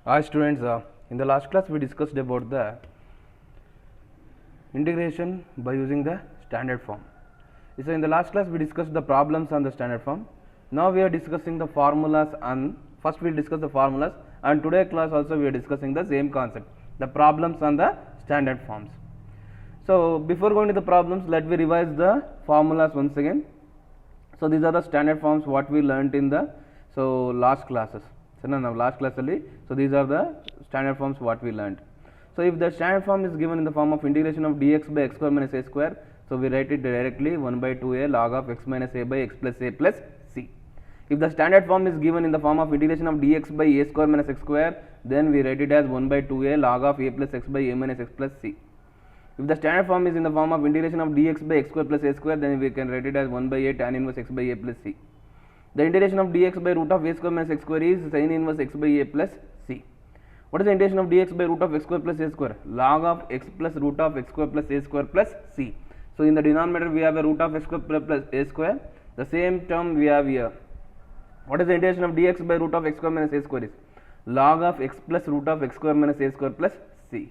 Hi students, in the last class we discussed about the integration by using the standard form. So in the last class we discussed the problems on the standard form. Now we are discussing the formulas, and first we will discuss the formulas, and today class also we are discussing the same concept, the problems on the standard forms. So before going to the problems, let me revise the formulas once again. So these are the standard forms what we learnt in the last classes. Last class only. So these are the standard forms what we learnt. So if the standard form is given in the form of integration of dx by x square minus a square, so we write it directly 1 by 2a log of x minus a by x plus a plus c. If the standard form is given in the form of integration of dx by a square minus x square, then we write it as 1 by 2a log of a plus x by a minus x plus c. If the standard form is in the form of integration of dx by x square plus a square, then we can write it as 1 by a tan inverse x by a plus c. The integration of dx by root of a square minus x square is sin inverse x by a plus c. What is the integration of dx by root of x square plus a square? Log of x plus root of x square plus a square plus c. So in the denominator we have a root of x square plus a square. The same term we have here. What is the integration of dx by root of x square minus a square is? Log of x plus root of x square minus a square plus c.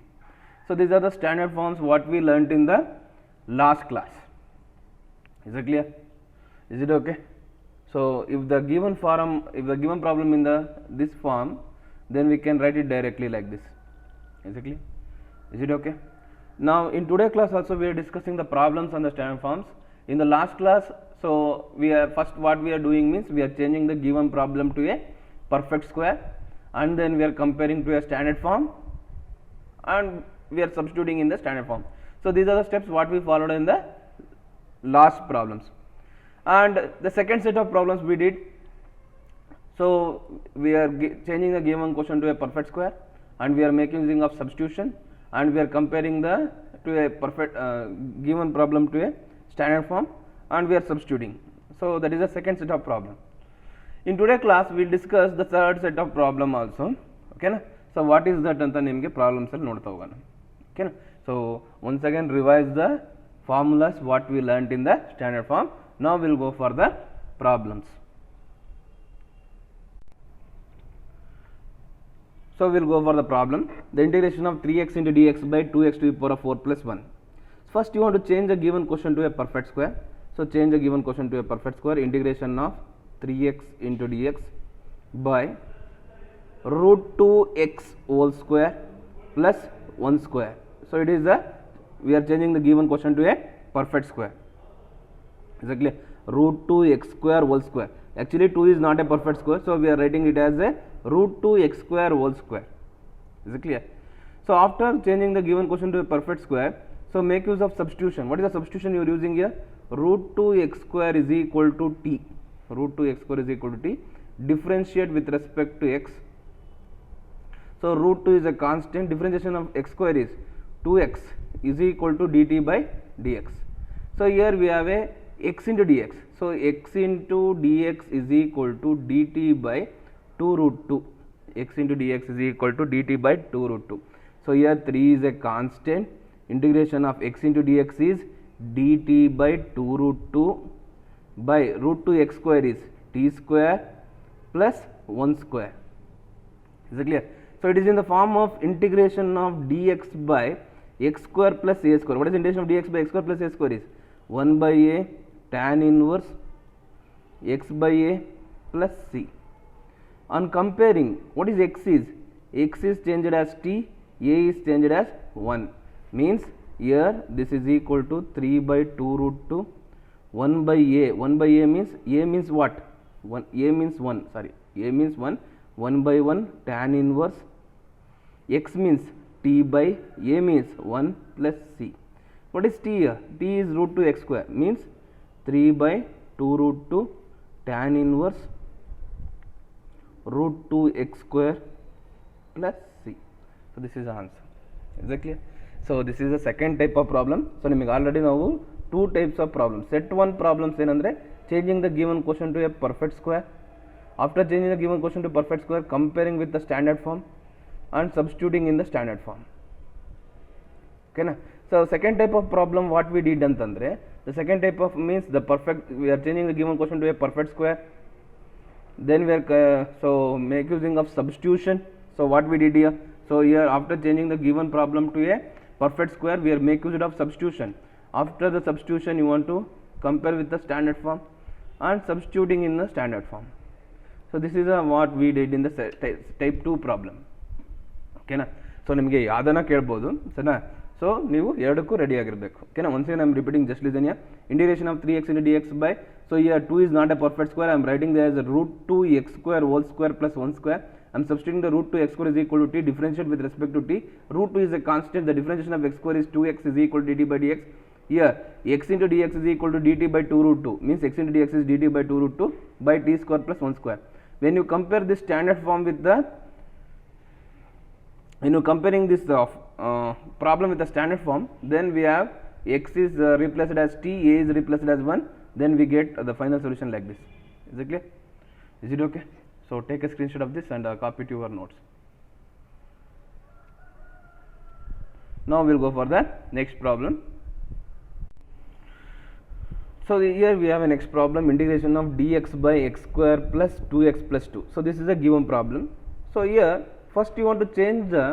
So these are the standard forms what we learnt in the last class. Is it clear? Is it okay? So if the given problem in this form, then we can write it directly like this. Is it clear? Is it okay? Now in today's class also we are discussing the problems on the standard forms. In the last class, so we are first what we are doing means we are changing the given problem to a perfect square, and then we are comparing to a standard form, and we are substituting in the standard form. So these are the steps what we followed in the last problems. And the second set of problems we did, so we are changing the given question to a perfect square, and we are making using of substitution, and we are comparing to a perfect given problem to a standard form, and we are substituting. So that is the second set of problem. In today's class we will discuss the third set of problem also. Okay na? So what is that anta nimge problems alli nodta hogana. Okay na? So once again revise the formulas what we learnt in the standard form. Now we will go for the problems. So we will go for the problem. The integration of 3x into dx by 2x to the power of 4 plus 1. First you want to change the given question to a perfect square. So change the given question to a perfect square. Integration of 3x into dx by root 2x whole square plus 1 square. So it is we are changing the given question to a perfect square. Is it clear? Root 2 x square whole square. Actually 2 is not a perfect square, so we are writing it as a root 2 x square whole square. Is it clear? So after changing the given question to a perfect square, so make use of substitution. What is the substitution you are using here? Root 2 x square is equal to t. Root 2 x square is equal to t. Differentiate with respect to x. So root 2 is a constant. Differentiation of x square is 2x is equal to dt by dx. So here we have a x into dx. So x into dx is equal to dt by 2 root 2. X into dx is equal to dt by 2 root 2. So here 3 is a constant. Integration of x into dx is dt by 2 root 2 by root 2 x square is t square plus 1 square. Is it clear? So it is in the form of integration of dx by x square plus a square. What is integration of dx by x square plus a square is 1 by a tan inverse x by a plus c. On comparing, what is x is? X is changed as t, a is changed as 1. Means here this is equal to 3 by 2 root 2, 1 by a. 1 by a means what? A means 1, sorry, a means 1, 1 by 1 tan inverse, x means t by a means 1 plus c. What is t here? T is root 2 x square, means 3 by 2 root 2 tan inverse root 2 x square plus c. So this is the answer. Is that clear? So this is the second type of problem. So nimage already now two types of problems. Set 1 problems enandre changing the given question to a perfect square. After changing the given question to perfect square, comparing with the standard form and substituting in the standard form. Okay na? So second type of problem what we did antandre, the second type of means the perfect, we are changing the given question to a perfect square. Then we are so make using of substitution. So what we did here, so here after changing the given problem to a perfect square, we are make use of substitution. After the substitution, you want to compare with the standard form and substituting in the standard form. So this is what we did in the type 2 problem. Okay na? So ನಿಮಗೆ ಯಾವ್ದನ್ನ ಕೇಳ್ಬೋದು ಸರಿನಾ. So ನೀವು ಎರಡಕ್ಕೂ ready ಆಗಿರಬೇಕು. ಓಕೆನಾ. Once again I am repeating just listen here. Integration of 3x into dx by, so here 2 is not a perfect square, I am writing there as a root 2 x square whole square plus 1 square. I am substituting the root 2 x square is equal to t, differentiate with respect to t. Root 2 is a constant, the differentiation of x square is 2x is equal to dt by dx. Here x into dx is equal to dt by 2 root 2, means x into dx is dt by 2 root 2 by t square plus 1 square. When you compare this standard form with the, when you comparing this problem with the standard form, then we have x is replaced as t, a is replaced as 1, then we get the final solution like this. Is it clear? Is it okay? So take a screenshot of this and copy to your notes. Now we will go for the next problem. So here we have a next problem, integration of dx by x square plus 2x plus 2. So this is a given problem. So here first you want to change the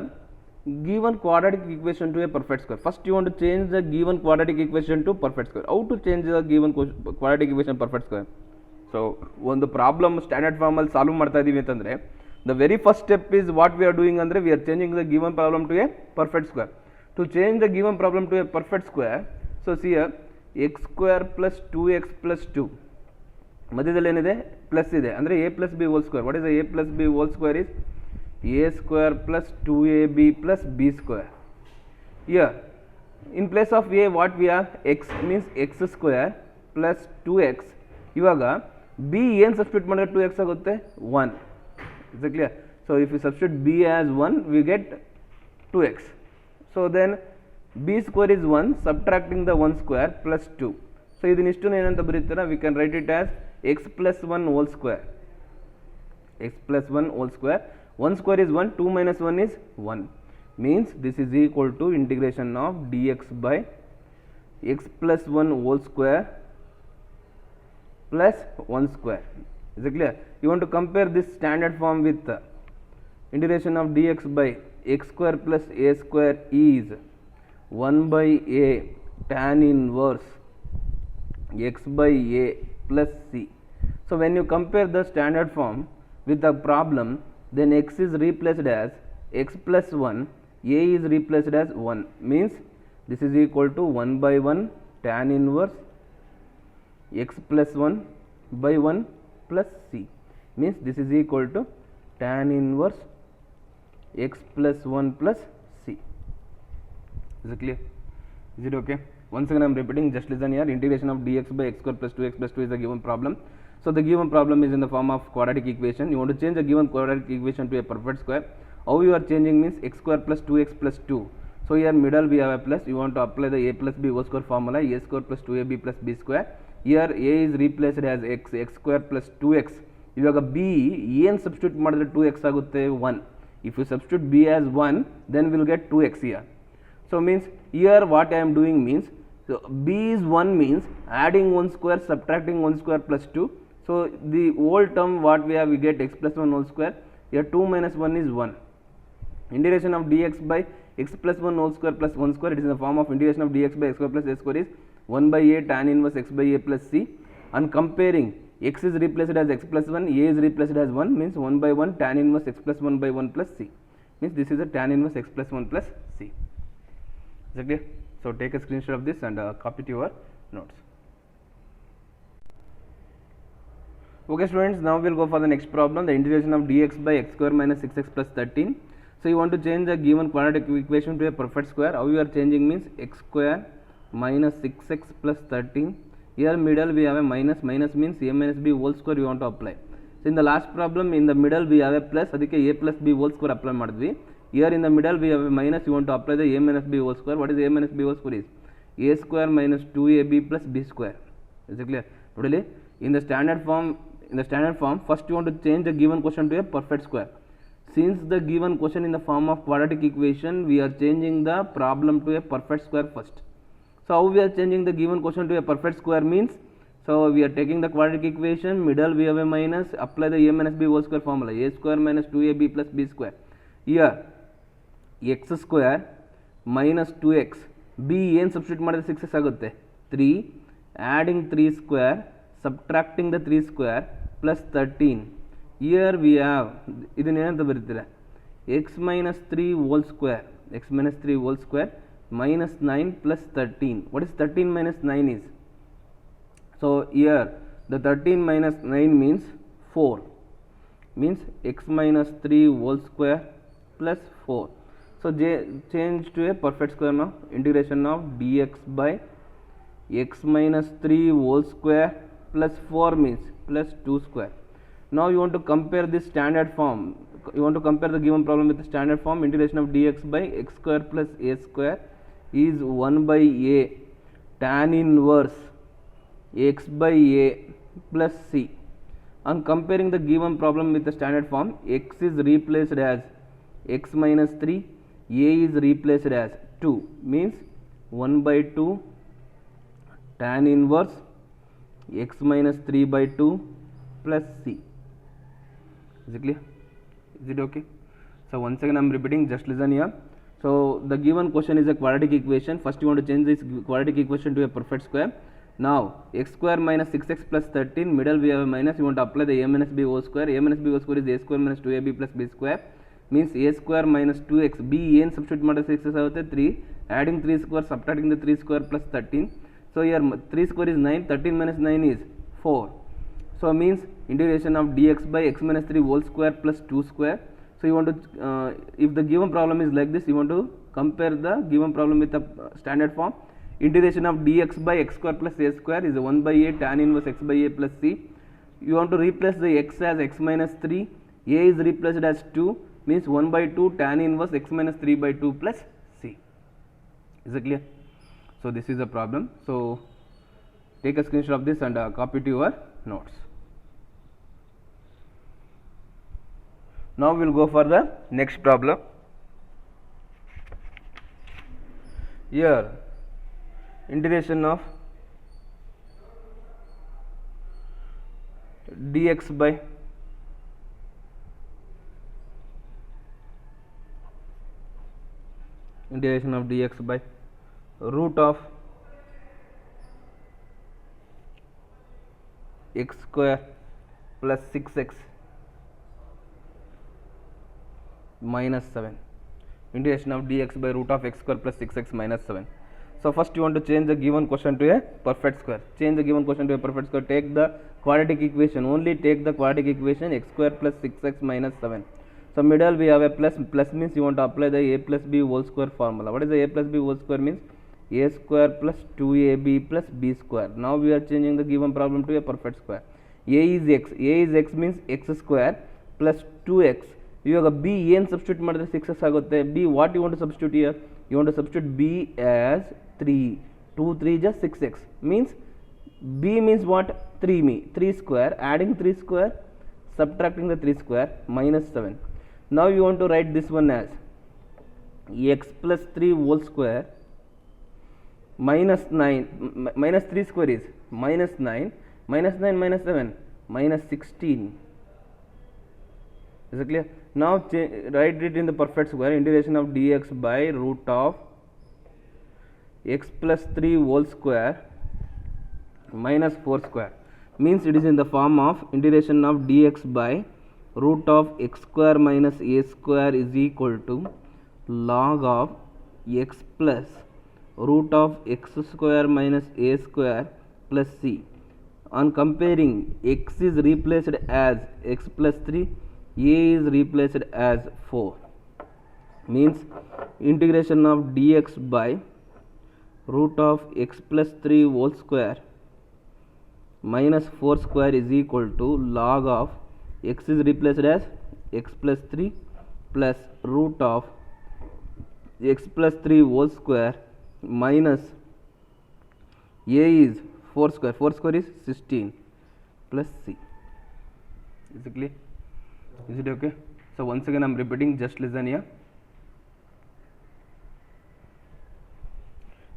given quadratic equation to a perfect square. First you want to change the given quadratic equation to perfect square. How to change the given quadratic equation perfect square? So ಒಂದು problem standard form ಅಲ್ಲಿ solve ಮಾಡ್ತಾ ಇದೀವಿ ಅಂತಂದ್ರೆ the very first step is what we are doing ಅಂದ್ರೆ we are changing the given problem to a perfect square. To change the given problem to a perfect square, so see here x square plus 2x plus 2 ಮಧ್ಯದಲ್ಲಿ ಏನಿದೆ plus ಇದೆ ಅಂದ್ರೆ a plus b whole square. What is the a plus b whole square is a square plus 2ab plus b square. Here in place of a what we have, x means x square plus 2x. ಇವಾಗ b ಏನು substitute ಮಾಡಿದ್ರೆ 2x ಆಗುತ್ತೆ 1. Is it clear? So if you substitute b as 1, we get 2x. So then b square is 1, subtracting the 1 square plus 2. So ಇದನ್ನಿಷ್ಟು ಏನಂತ ಬರೀತೀರಾ, we can write it as x plus 1 whole square. X plus 1 whole square. 1 square is 1, 2 minus 1 is 1. Means this is equal to integration of dx by x plus 1 whole square plus 1 square. Is it clear? You want to compare this standard form with integration of dx by x square plus a square is 1 by a tan inverse x by a plus c. So when you compare the standard form with the problem, then x is replaced as x plus 1, a is replaced as 1, means this is equal to 1 by 1 tan inverse x plus 1 by 1 plus c, means this is equal to tan inverse x plus 1 plus c. Is it clear? Is it okay? Once again I am repeating, just listen here. Integration of dx by x square plus 2x plus 2 is a given problem. So the given problem is in the form of quadratic equation. You want to change the given quadratic equation to a perfect square. How you are changing means x square plus 2x plus 2. So here middle we have a plus. You want to apply the a plus b whole square formula, a square plus 2ab plus b square. Here a is replaced as x square plus 2x. ಇವಾಗ b ಏನು substitute ಮಾಡಿದ್ರೆ 2x ಆಗುತ್ತೆ 1. If you substitute b as 1, then we will get 2x here. So means here what I am doing means, so b is 1 means adding 1 square, subtracting 1 square plus 2. So the whole term what we have, we get x plus 1 whole square. Here 2 minus 1 is 1. Integration of dx by x plus 1 whole square plus 1 square, it is in the form of integration of dx by x square plus a square is 1 by a tan inverse x by a plus c. And comparing, x is replaced as x plus 1, a is replaced as 1, means 1 by 1 tan inverse x plus 1 by 1 plus c, means this is a tan inverse x plus 1 plus c. Is it clear? So take a screenshot of this and copy to your notes. Okay students, now we will go for the next problem, the integration of dx by x square minus 6x plus 13. So you want to change the given quadratic equation to a perfect square. How you are changing means x square minus 6x plus 13. Here middle we have a minus, minus means a minus b whole square you want to apply. So in the last problem in the middle we have a plus, ಅದಕ್ಕೆ a plus b whole square apply ಮಾಡಿದ್ವಿ. Here in the middle we have a minus, you want to apply the a minus b whole square. What is a minus b whole square is a square minus 2ab plus b square. Is it clear? Totally in the standard form, first you want to change the given question to a perfect square. Since the given question in the form of quadratic equation, we are changing the problem to a perfect square first. So how we are changing the given question to a perfect square means, so we are taking the quadratic equation, middle we have a minus, apply the a minus b whole square formula, a square minus 2ab plus b square. here x square minus 2x b ಏನು substitute ಮಾಡಿದ್ರೆ 6x ಆಗುತ್ತೆ 3 adding 3 square subtracting the 3 square plus 13 here we have ಇದನ್ನೇನಂತ ಬರೀತೀರಾ x minus 3 whole square minus 9 plus 13. What is 13 minus 9 is? So here the 13 minus 9 means 4, means x minus 3 whole square plus 4. So change to a perfect square now. Integration of dx by x minus 3 whole square plus 4 means plus 2 square. Now you want to compare this standard form. You want to compare the given problem with the standard form. Integration of dx by x square plus a square is 1 by a tan inverse x by a plus c. On comparing the given problem with the standard form, x is replaced as x minus 3, a is replaced as 2, means 1 by 2 tan inverse x minus 3 by 2 plus c. Is it clear? Is it okay? So once again I am repeating, just listen here. So the given question is a quadratic equation. First you want to change this quadratic equation to a perfect square. Now x square minus 6x plus 13, middle we have a minus, you want to apply the a minus b whole square. A minus b whole square is a square minus 2ab plus b square, means a square minus 2x. b ಏನು substitute ಮಾಡಿದ್ರೆ 6 ಆಗುತ್ತೆ 3, adding 3 square subtracting the 3 square plus 13. So here 3 square is 9, 13 minus 9 is 4. So means integration of dx by x minus 3 whole square plus 2 square. So you want to if the given problem is like this, you want to compare the given problem with the standard form. Integration of dx by x square plus a square is 1 by a tan inverse x by a plus c. You want to replace the x as x minus 3, a is replaced as 2, means 1 by 2 tan inverse x minus 3 by 2 plus c. Is it clear? So this is a problem. So take a screenshot of this and copy to your notes. Now we will go for the next problem. Here integration of dx by root of x square plus 6x minus 7. Integration of dx by root of x square plus 6x minus 7. So first you want to change the given question to a perfect square. Change the given question to a perfect square. Take the quadratic equation. Only take the quadratic equation x square plus 6x minus 7. So middle we have a plus. Plus means you want to apply the a plus b whole square formula. What is the a plus b whole square means? A square plus 2ab plus b square. Now we are changing the given problem to a perfect square. A is x. A is x means x square plus 2x. ಇವಾಗ b ಏನು substitute ಮಾಡಿದ್ರೆ 6x ಆಗುತ್ತೆ. b what you want to substitute here? You want to substitute b as 3. 2 3 just 6x means b means what? 3 square, adding 3 square, subtracting the 3 square minus 7. Now you want to write this one as x plus 3 whole square minus 9 minus 3 square is minus 9 minus 9 minus 7 minus 16. Is it clear? Now write it in the perfect square. Integration of dx by root of x plus 3 whole square minus 4 square, means it is in the form of integration of dx by root of x square minus a square is equal to log of x plus root of x square minus a square plus c. On comparing, x is replaced as x plus 3, a is replaced as 4, means integration of dx by root of x plus 3 whole square minus 4 square is equal to log of x is replaced as x plus 3 plus root of x plus 3 whole square minus a is 4 square. 4 square is 16 plus c. Is it clear? Is it okay? So once again I am repeating, just listen here.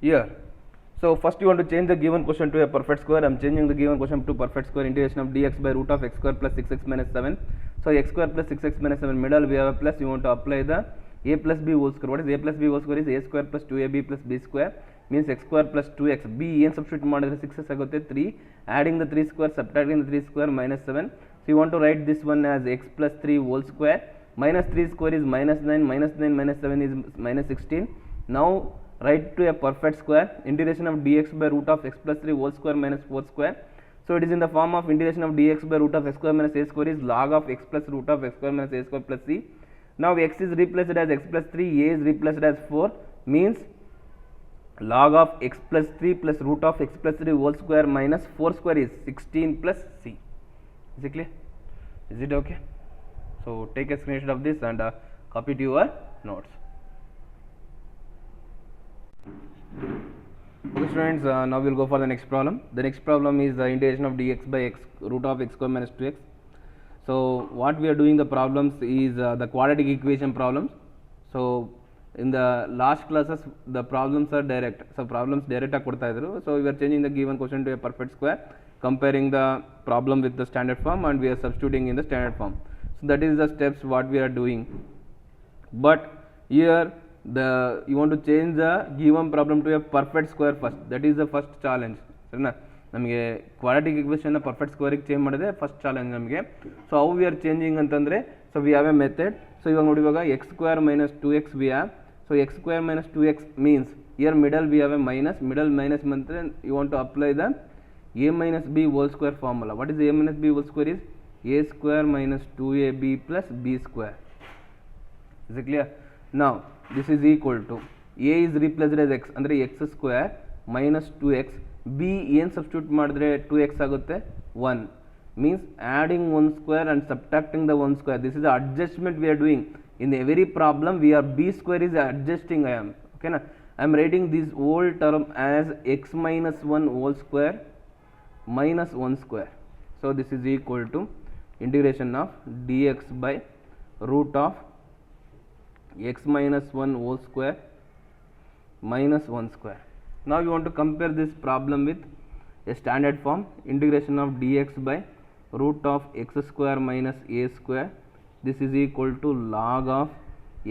Here, so first you want to change the given question to a perfect square. I am changing the given question to perfect square. Integration of dx by root of x square plus 6x minus 7. So So x square plus 6x minus 7 middle we have a plus. You want to apply the a plus b whole square. What is a plus b whole square? Is a square plus 2ab plus b square means x square plus 2x. b ಏನು substitute ಮಾಡಿದ್ರೆ 6s ಆಗುತ್ತೆ 3. Adding the 3 square, subtracting the 3 square minus 7. So you want to write this one as x plus 3 whole square. Minus 3 square is minus 9. Minus 9 minus 7 is minus 16. Now write to a perfect square. Integration of dx by root of x plus 3 whole square minus 4 square. So it is in the form of integration of dx by root of x square minus a square is log of x plus root of x square minus a square plus c. Now x is replaced as x plus 3, a is replaced as 4 means log of x plus 3 plus root of x plus 3 whole square minus 4 square is 16 plus c. Is it clear? Is it okay? So take a screenshot of this and copy to your notes. Okay students, now we will go for the next problem. The next problem is the integration of dx by x root of x square minus 2x. So what we are doing the problems is the quadratic equation problems. So in the last classes the problems are direct. So problems direct ಆಗಿ ಕೊಡ್ತಾ ಇದ್ರು. So we are changing the given question to a perfect square, comparing the problem with the standard form and we are substituting in the standard form. So that is the steps what we are doing. But here you want to change the given problem to a perfect square first. That is the first challenge. ಸರಿನಾ, ನಮಗೆ quadratic ಇಕ್ವೇಷನ್ನ perfect ಸ್ಕ್ವೇರಿಗೆ change ಮಾಡಿದೆ first challenge ನಮಗೆ. So how we are changing ಅಂತಂದರೆ, so we have a method. So ಇವಾಗ ನೋಡಿ, ಇವಾಗ x square minus 2x we have. So x square minus 2x means here middle we have a minus. Middle minus ಬಂದರೆ you want to apply the a minus b whole square formula. What is a minus b whole square? Is a square minus 2ab plus b square. Is it clear? Now this is equal to a is replaced as x ಅಂದರೆ x square minus 2x. b ಏನು substitute ಮಾಡಿದ್ರೆ 2x ಆಗುತ್ತೆ 1 means adding 1 square and subtracting the 1 square. This is the adjustment we are doing in every problem. We are b square is adjusting. I am okay na. I am writing this whole term as x minus 1 whole square minus 1 square. So this is equal to integration of dx by root of x minus 1 whole square minus 1 square. Now you want to compare this problem with a standard form. Integration of dx by root of x square minus a square. This is equal to log of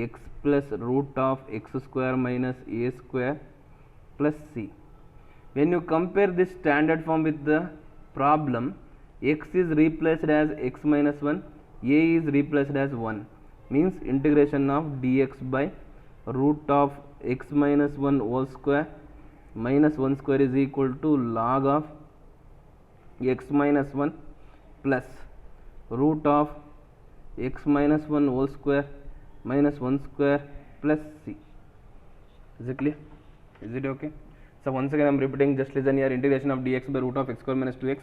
x plus root of x square minus a square plus c. When you compare this standard form with the problem, x is replaced as x minus 1, a is replaced as 1 means integration of dx by root of x minus 1 whole square minus 1 square is equal to log of x minus 1 plus root of x minus 1 whole square minus 1 square plus c. Is it clear? Is it okay? So once again I am repeating, just listen here. Integration of dx by root of x square minus 2x.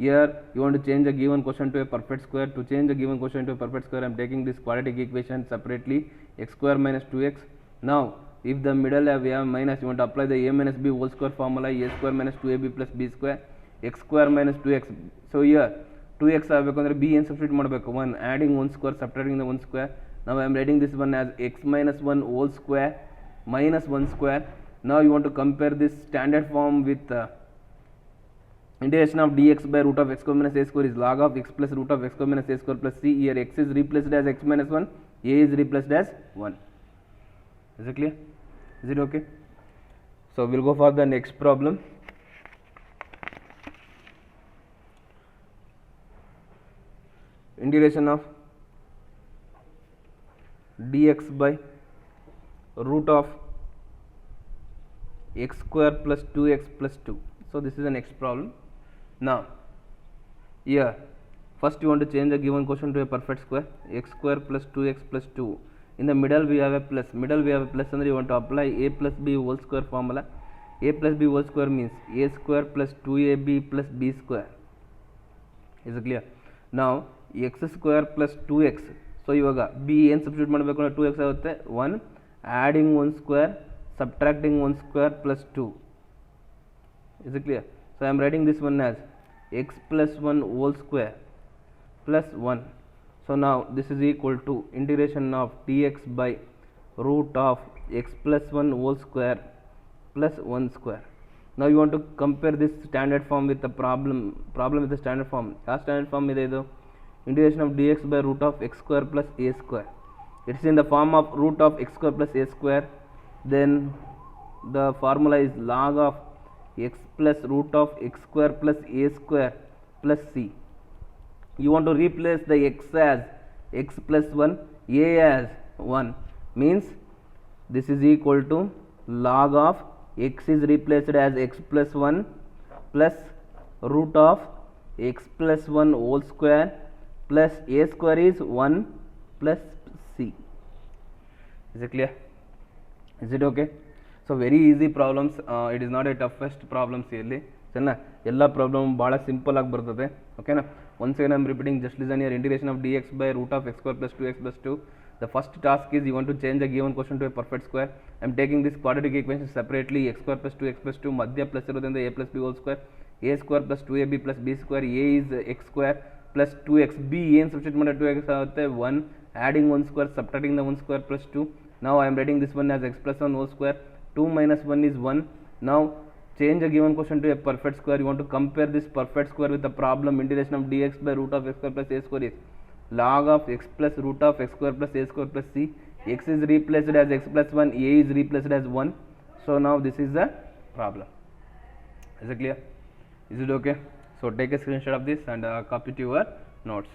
Here you want to change a given question to a perfect square. To change a given question to a perfect square, I am taking this quadratic equation separately, x square minus 2x. Now if the middle we have minus, you want to apply the a minus b whole square formula, a square minus 2ab plus b square, x square minus 2x. So here 2x ಆಗಬೇಕು ಅಂದರೆ b ಏನು substitute ಮಾಡಬೇಕು 1, adding 1 square, subtracting the 1 square. Now I am writing this one as x minus 1 whole square minus 1 square. Now you want to compare this standard form with integration of dx by root of x square minus a square is log of x plus root of x square minus a square plus c. Here x is replaced as x minus 1, a is replaced as 1. Is it clear? Is it okay? So we will go for the next problem. Integration of dx by root of x square plus 2x plus 2. So this is the next problem. Now here first you want to change the given question to a perfect square. X square plus 2x plus 2. In the middle we have a plus. Middle we have a plus and you want to apply a plus b whole square formula. A plus b whole square means a square plus 2ab plus b square. Is it clear? Now x square plus 2x. So ಇವಾಗ b ಏನು substitute ಮಾಡಬೇಕು ಅಂದರೆ 2x ಆಗುತ್ತೆ 1, adding 1 square, subtracting 1 square plus 2. Is it clear? So I am writing this one as x plus 1 whole square plus 1. So now this is equal to integration of dx by root of x plus 1 whole square plus 1 square. Now you want to compare this standard form with the problem with the standard form. ಯಾವ standard form ಇದೆ ಇದು? integration of dx by root of x square plus a square. It's in the form of root of x square plus a square. Then the formula is log of x plus root of x square plus a square plus c. You want to replace the x as x plus 1, a as 1, means this is equal to log of x is replaced as x plus 1 plus root of x plus 1 whole square plus a square is 1 plus c. Is it clear? Is it okay? So very easy problems, it is not a toughest problems ಇಲ್ಲಿ ಸರಿನಾ ಎಲ್ಲ problem ಭಾಳ simple ಆಗಿ ಬರ್ತದೆ ಓಕೆನಾ. Once again I am repeating, just listen here. Integration of dx by root of x square plus 2x plus 2. The first task is you want to change the given question to a perfect square. I am taking this quadratic equation separately, x square plus 2x plus 2 ಮಧ್ಯ plus ಇರೋದ್ರಿಂದ a plus b whole square, a square plus 2ab plus b square, a is x square plus 2x, b ಏನು substitute ಮಾಡಿದ್ರೆ 2x ಆಗುತ್ತೆ 1, adding 1 square, subtracting the 1 square plus 2. Now I am writing this one as x plus 1 whole square, 2 minus 1 is 1. Now change a given question to a perfect square. You want to compare this perfect square with the problem. Integration of dx by root of x square plus a square is log of x plus root of x square plus a square plus c. X is replaced as x plus 1, a is replaced as 1. So now this is the problem. Is it clear? Is it okay? So take a screenshot of this and copy to your notes.